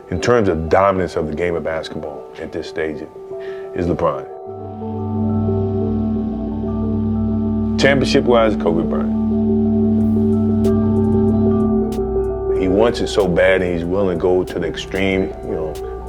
in terms of dominance of the game of basketball at this stage is LeBron. Championship-wise, Kobe Bryant. He wants it so bad and he's willing to go to the extreme,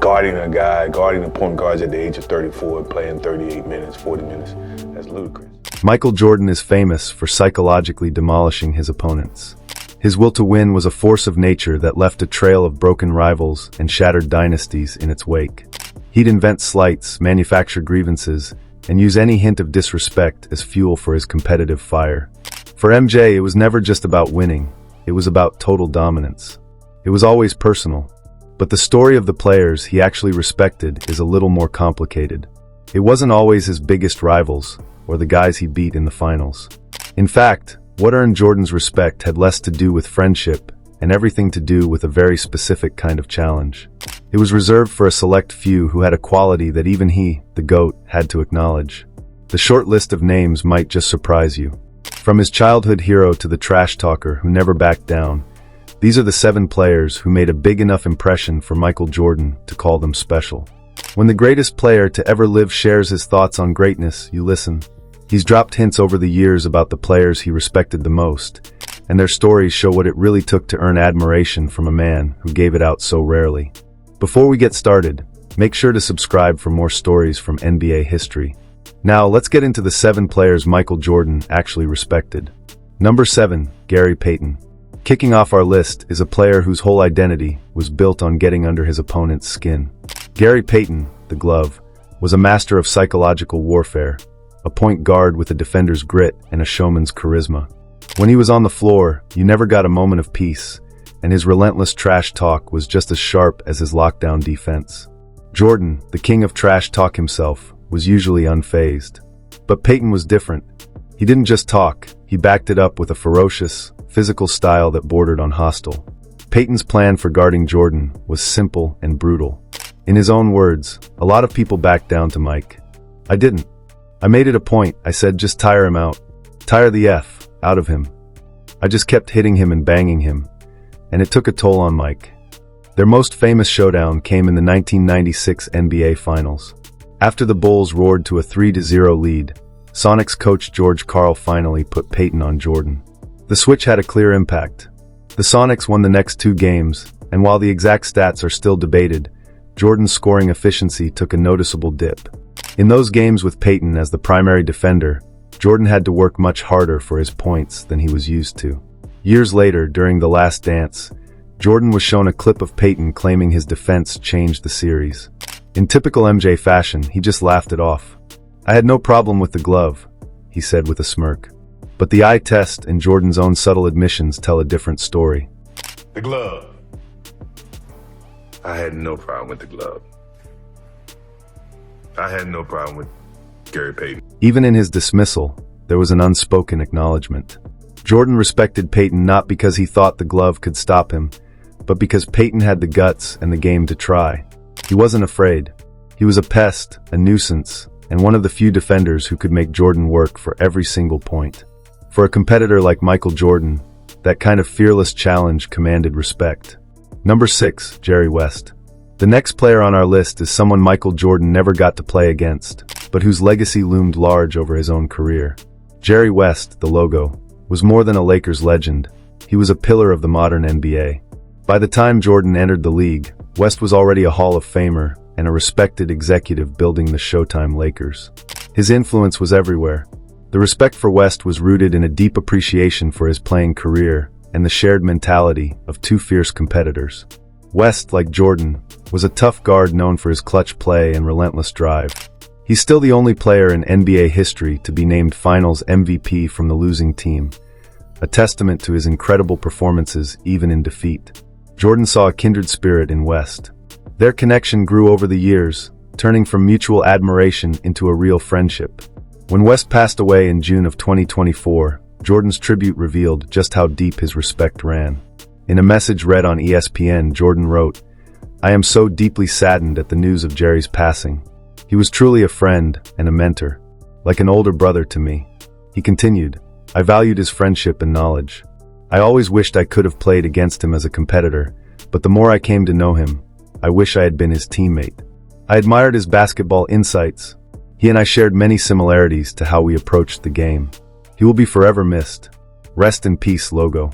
guarding the point guards at the age of 34, playing 38 minutes, 40 minutes. That's ludicrous. Michael Jordan is famous for psychologically demolishing his opponents. His will to win was a force of nature that left a trail of broken rivals and shattered dynasties in its wake. He'd invent slights, manufacture grievances, and use any hint of disrespect as fuel for his competitive fire. For MJ, it was never just about winning. It was about total dominance. It was always personal. But the story of the players he actually respected is a little more complicated. It wasn't always his biggest rivals, or the guys he beat in the finals. In fact, what earned Jordan's respect had less to do with friendship and everything to do with a very specific kind of challenge. It was reserved for a select few who had a quality that even he, the GOAT, had to acknowledge. The short list of names might just surprise you. From his childhood hero to the trash talker who never backed down, these are the 7 players who made a big enough impression for Michael Jordan to call them special. When the greatest player to ever live shares his thoughts on greatness, you listen. He's dropped hints over the years about the players he respected the most, and their stories show what it really took to earn admiration from a man who gave it out so rarely. Before we get started, make sure to subscribe for more stories from NBA history. Now, let's get into the 7 players Michael Jordan actually respected. Number 7, Gary Payton. Kicking off our list is a player whose whole identity was built on getting under his opponent's skin. Gary Payton, the Glove, was a master of psychological warfare, a point guard with a defender's grit and a showman's charisma. When he was on the floor, you never got a moment of peace, and his relentless trash talk was just as sharp as his lockdown defense. Jordan, the king of trash talk himself, was usually unfazed. But Payton was different. He didn't just talk, he backed it up with a ferocious, physical style that bordered on hostile. Payton's plan for guarding Jordan was simple and brutal. In his own words, a lot of people backed down to Mike. I didn't. I made it a point, I said just tire him out. Tire the F out of him. I just kept hitting him and banging him, and it took a toll on Mike. Their most famous showdown came in the 1996 NBA Finals. After the Bulls roared to a 3-0 lead, Sonics coach George Karl finally put Payton on Jordan. The switch had a clear impact. The Sonics won the next 2 games, and while the exact stats are still debated, Jordan's scoring efficiency took a noticeable dip. In those games with Payton as the primary defender, Jordan had to work much harder for his points than he was used to. Years later, during The Last Dance, Jordan was shown a clip of Payton claiming his defense changed the series. In typical MJ fashion, he just laughed it off. I had no problem with the glove, he said with a smirk. But the eye test and Jordan's own subtle admissions tell a different story. The glove. I had no problem with the glove. I had no problem with Gary Payton. Even in his dismissal, there was an unspoken acknowledgement. Jordan respected Payton not because he thought the glove could stop him, but because Payton had the guts and the game to try. He wasn't afraid. He was a pest, a nuisance, and one of the few defenders who could make Jordan work for every single point. For a competitor like Michael Jordan, that kind of fearless challenge commanded respect. Number 6, Jerry West. The next player on our list is someone Michael Jordan never got to play against, but whose legacy loomed large over his own career. Jerry West, the logo, was more than a Lakers legend. He was a pillar of the modern NBA. By the time Jordan entered the league, West was already a Hall of Famer and a respected executive building the Showtime Lakers. His influence was everywhere. The respect for West was rooted in a deep appreciation for his playing career and the shared mentality of 2 fierce competitors. West, like Jordan, was a tough guard known for his clutch play and relentless drive. He's still the only player in NBA history to be named Finals MVP from the losing team, a testament to his incredible performances even in defeat. Jordan saw a kindred spirit in West. Their connection grew over the years, turning from mutual admiration into a real friendship. When West passed away in June of 2024, Jordan's tribute revealed just how deep his respect ran. In a message read on ESPN, Jordan wrote, "I am so deeply saddened at the news of Jerry's passing. He was truly a friend and a mentor, like an older brother to me." He continued, "I valued his friendship and knowledge. I always wished I could have played against him as a competitor, but the more I came to know him, I wish I had been his teammate. I admired his basketball insights. He and I shared many similarities to how we approached the game. He will be forever missed. Rest in peace, Logo.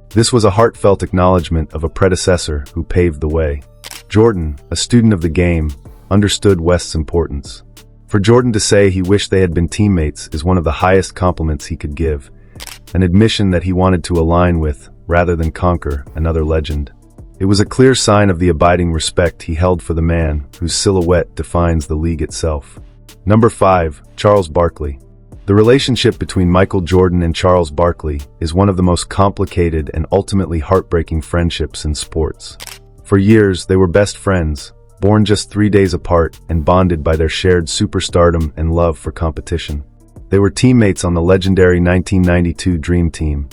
This was a heartfelt acknowledgement of a predecessor who paved the way. Jordan, a student of the game, understood West's importance. For Jordan to say he wished they had been teammates is one of the highest compliments he could give, an admission that he wanted to align with, rather than conquer, another legend. It was a clear sign of the abiding respect he held for the man whose silhouette defines the league itself. Number 5, Charles Barkley. The relationship between Michael Jordan and Charles Barkley is one of the most complicated and ultimately heartbreaking friendships in sports. For years, they were best friends, born just 3 days apart and bonded by their shared superstardom and love for competition. They were teammates on the legendary 1992 Dream Team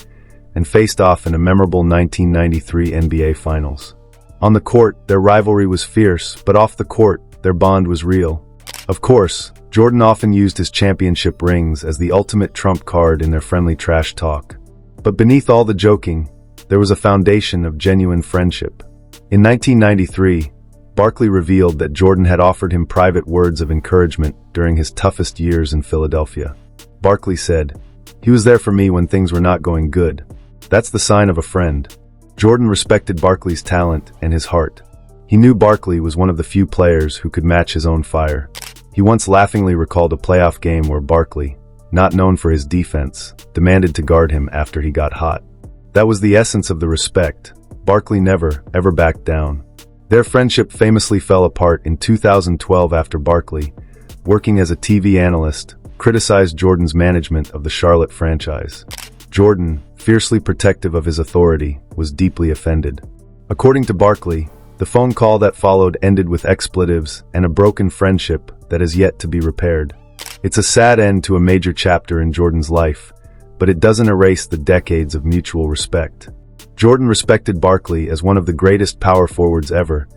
and faced off in a memorable 1993 NBA Finals. On the court, their rivalry was fierce, but off the court, their bond was real. Of course, Jordan often used his championship rings as the ultimate trump card in their friendly trash talk. But beneath all the joking, there was a foundation of genuine friendship. In 1993, Barkley revealed that Jordan had offered him private words of encouragement during his toughest years in Philadelphia. Barkley said, "He was there for me when things were not going good. That's the sign of a friend." Jordan respected Barkley's talent and his heart. He knew Barkley was one of the few players who could match his own fire. He once laughingly recalled a playoff game where Barkley, not known for his defense, demanded to guard him after he got hot. That was the essence of the respect. Barkley never, ever backed down. Their friendship famously fell apart in 2012 after Barkley, working as a TV analyst, criticized Jordan's management of the Charlotte franchise. Jordan, fiercely protective of his authority, was deeply offended. According to Barkley, the phone call that followed ended with expletives and a broken friendship that is yet to be repaired. It's a sad end to a major chapter in Jordan's life, but it doesn't erase the decades of mutual respect. Jordan respected Barkley as one of the greatest power forwards ever,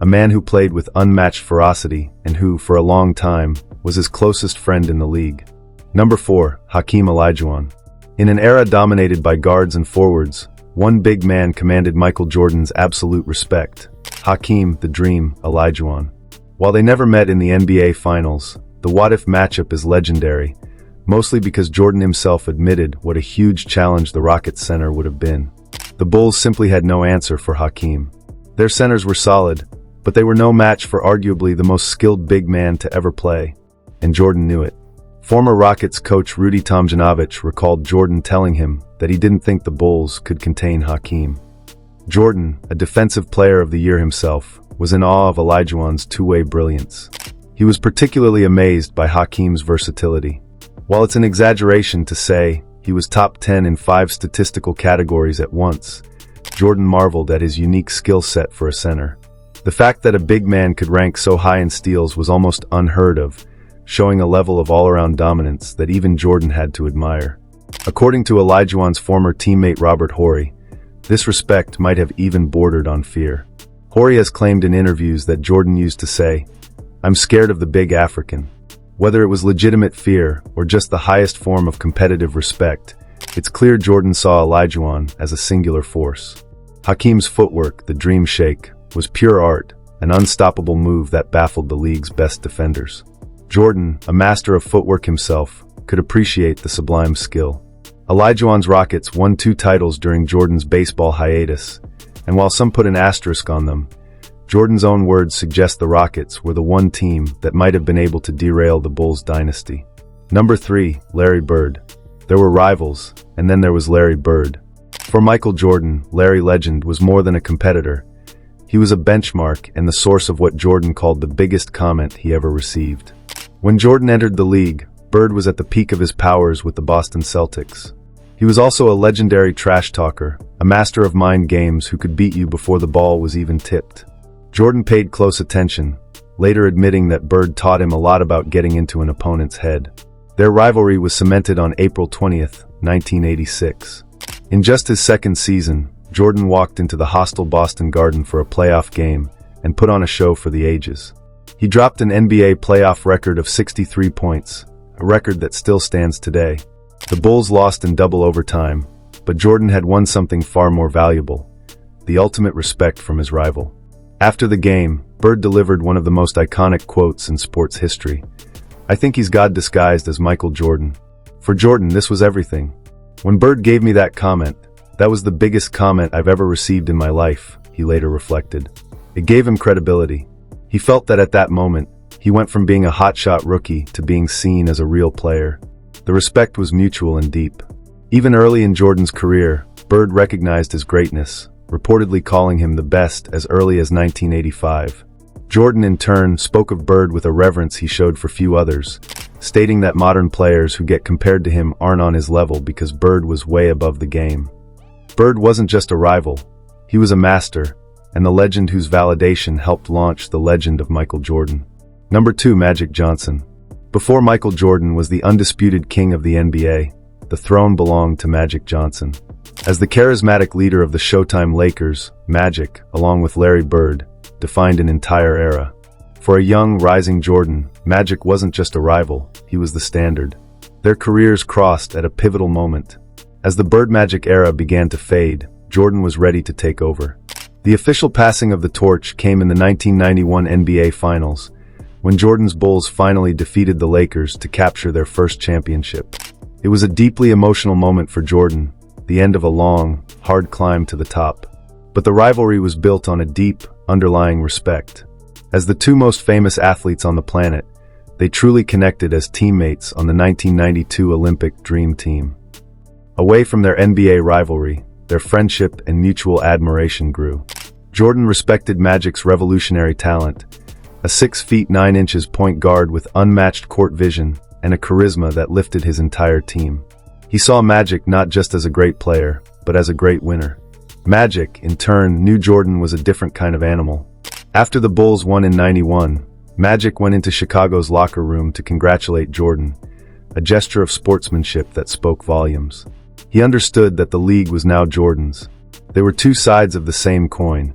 a man who played with unmatched ferocity and who, for a long time, was his closest friend in the league. Number 4, Hakeem Olajuwon. In an era dominated by guards and forwards, one big man commanded Michael Jordan's absolute respect: Hakeem the Dream Olajuwon. While they never met in the NBA Finals, the what-if matchup is legendary, mostly because Jordan himself admitted what a huge challenge the Rockets center would have been. The Bulls simply had no answer for Hakeem. Their centers were solid, but they were no match for arguably the most skilled big man to ever play, and Jordan knew it. Former Rockets coach Rudy Tomjanovich recalled Jordan telling him that he didn't think the Bulls could contain Hakeem. Jordan, a defensive player of the year himself, was in awe of Olajuwon's two-way brilliance. He was particularly amazed by Hakeem's versatility. While it's an exaggeration to say he was top 10 in 5 statistical categories at once, Jordan marveled at his unique skill set for a center. The fact that a big man could rank so high in steals was almost unheard of, showing a level of all-around dominance that even Jordan had to admire. According to Olajuwon's former teammate Robert Horry, this respect might have even bordered on fear. Horry has claimed in interviews that Jordan used to say, "I'm scared of the big African." Whether it was legitimate fear or just the highest form of competitive respect, it's clear Jordan saw Olajuwon as a singular force. Hakeem's footwork, the Dream Shake, was pure art, an unstoppable move that baffled the league's best defenders. Jordan, a master of footwork himself, could appreciate the sublime skill. Olajuwon's Rockets won 2 titles during Jordan's baseball hiatus, and while some put an asterisk on them, Jordan's own words suggest the Rockets were the one team that might have been able to derail the Bulls' dynasty. Number 3, Larry Bird. There were rivals, and then there was Larry Bird. For Michael Jordan, Larry Legend was more than a competitor. He was a benchmark and the source of what Jordan called the biggest comment he ever received. When Jordan entered the league, Bird was at the peak of his powers with the Boston Celtics. He was also a legendary trash talker, a master of mind games who could beat you before the ball was even tipped. Jordan paid close attention, later admitting that Bird taught him a lot about getting into an opponent's head. Their rivalry was cemented on April 20th, 1986. In just his second season, Jordan walked into the hostile Boston Garden for a playoff game and put on a show for the ages. He dropped an NBA playoff record of 63 points, a record that still stands today. The Bulls lost in double overtime, but Jordan had won something far more valuable: the ultimate respect from his rival. After the game, Bird delivered one of the most iconic quotes in sports history. "I think he's God disguised as Michael Jordan." For Jordan, this was everything. "When Bird gave me that comment, that was the biggest comment I've ever received in my life," he later reflected. It gave him credibility. He felt that at that moment, he went from being a hotshot rookie to being seen as a real player. The respect was mutual and deep. Even early in Jordan's career, Bird recognized his greatness, reportedly calling him the best as early as 1985. Jordan, in turn, spoke of Bird with a reverence he showed for few others, stating that modern players who get compared to him aren't on his level because Bird was way above the game. Bird wasn't just a rival, he was a master, and the legend whose validation helped launch the legend of Michael Jordan. Number 2, Magic Johnson. Before Michael Jordan was the undisputed king of the NBA, the throne belonged to Magic Johnson. As the charismatic leader of the Showtime Lakers, Magic, along with Larry Bird, defined an entire era. For a young, rising Jordan, Magic wasn't just a rival, he was the standard. Their careers crossed at a pivotal moment. As the Bird-Magic era began to fade, Jordan was ready to take over. The official passing of the torch came in the 1991 NBA Finals, when Jordan's Bulls finally defeated the Lakers to capture their first championship. It was a deeply emotional moment for Jordan, the end of a long, hard climb to the top. But the rivalry was built on a deep, underlying respect. As the two most famous athletes on the planet, they truly connected as teammates on the 1992 Olympic Dream Team. Away from their NBA rivalry, their friendship and mutual admiration grew. Jordan respected Magic's revolutionary talent, a 6 feet 9 inches point guard with unmatched court vision and a charisma that lifted his entire team. He saw Magic not just as a great player, but as a great winner. Magic, in turn, knew Jordan was a different kind of animal. After the Bulls won in '91, Magic went into Chicago's locker room to congratulate Jordan, a gesture of sportsmanship that spoke volumes. He understood that the league was now Jordan's. They were two sides of the same coin.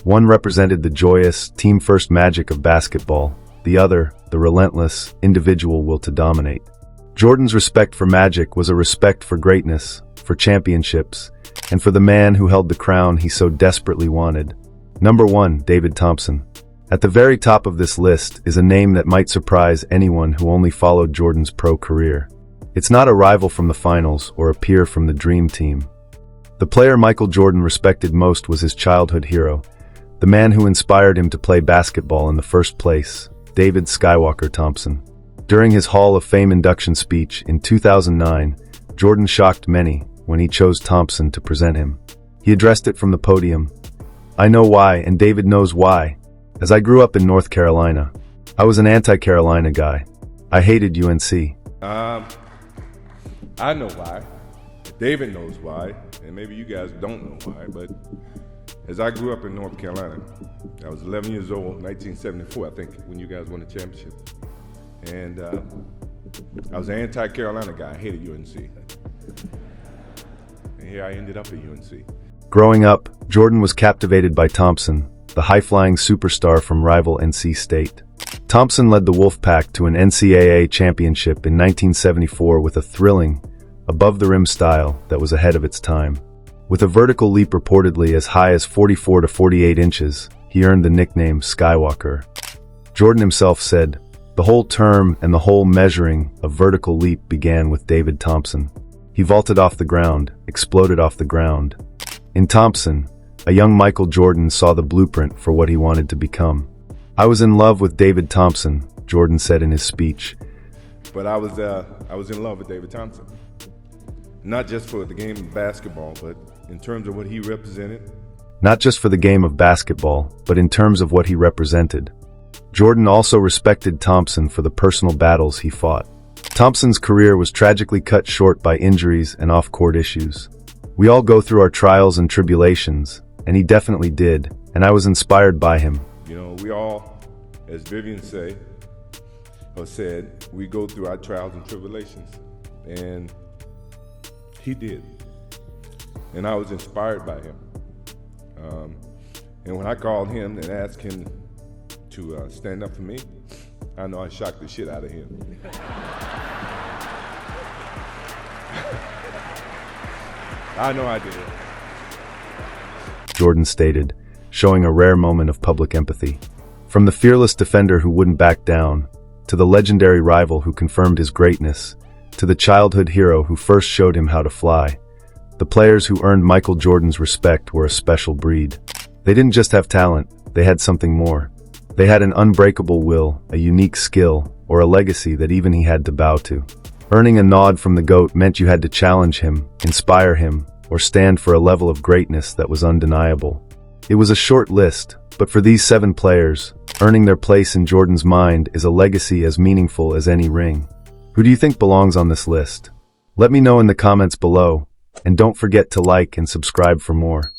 One represented the joyous, team-first magic of basketball, the other, the relentless, individual will to dominate. Jordan's respect for Magic was a respect for greatness, for championships, and for the man who held the crown he so desperately wanted. Number 1, David Thompson. At the very top of this list is a name that might surprise anyone who only followed Jordan's pro career. It's not a rival from the finals or a peer from the Dream Team. The player Michael Jordan respected most was his childhood hero, the man who inspired him to play basketball in the first place, David Skywalker Thompson. During his Hall of Fame induction speech in 2009, Jordan shocked many when he chose Thompson to present him. He addressed it from the podium. "I know why, and David knows why. As I grew up in North Carolina, I was an anti-Carolina guy. I hated UNC. I know why. David knows why, and maybe you guys don't know why, but as I grew up in North Carolina, I was 11 years old, 1974, I think, when you guys won the championship. And I was an anti-Carolina guy. I hated UNC. And here I ended up at UNC. Growing up, Jordan was captivated by Thompson, the high-flying superstar from rival NC State. Thompson led the Wolfpack to an NCAA championship in 1974 with a thrilling, above-the-rim style that was ahead of its time. With a vertical leap reportedly as high as 44 to 48 inches, he earned the nickname Skywalker. Jordan himself said, "The whole term and the whole measuring of vertical leap began with David Thompson. He vaulted off the ground, exploded off the ground." In Thompson, a young Michael Jordan saw the blueprint for what he wanted to become. "I was in love with David Thompson," Jordan said in his speech. But I was in love with David Thompson. Not just for the game of basketball, but in terms of what he represented. Not just for the game of basketball, but in terms of what he represented. Jordan also respected Thompson for the personal battles he fought. Thompson's career was tragically cut short by injuries and off-court issues. We all go through our trials and tribulations, and he definitely did, and I was inspired by him. You know, we all, as Vivian said, we go through our trials and tribulations, and he did. And I was inspired by him. And when I called him and asked him to stand up for me, I know I shocked the shit out of him. I know I did. Jordan stated, showing a rare moment of public empathy. From the fearless defender who wouldn't back down, to the legendary rival who confirmed his greatness, to the childhood hero who first showed him how to fly, the players who earned Michael Jordan's respect were a special breed. They didn't just have talent, they had something more. They had an unbreakable will, a unique skill, or a legacy that even he had to bow to. Earning a nod from the GOAT meant you had to challenge him, inspire him, or stand for a level of greatness that was undeniable. It was a short list, but for these 7 players, earning their place in Jordan's mind is a legacy as meaningful as any ring. Who do you think belongs on this list? Let me know in the comments below, and don't forget to like and subscribe for more.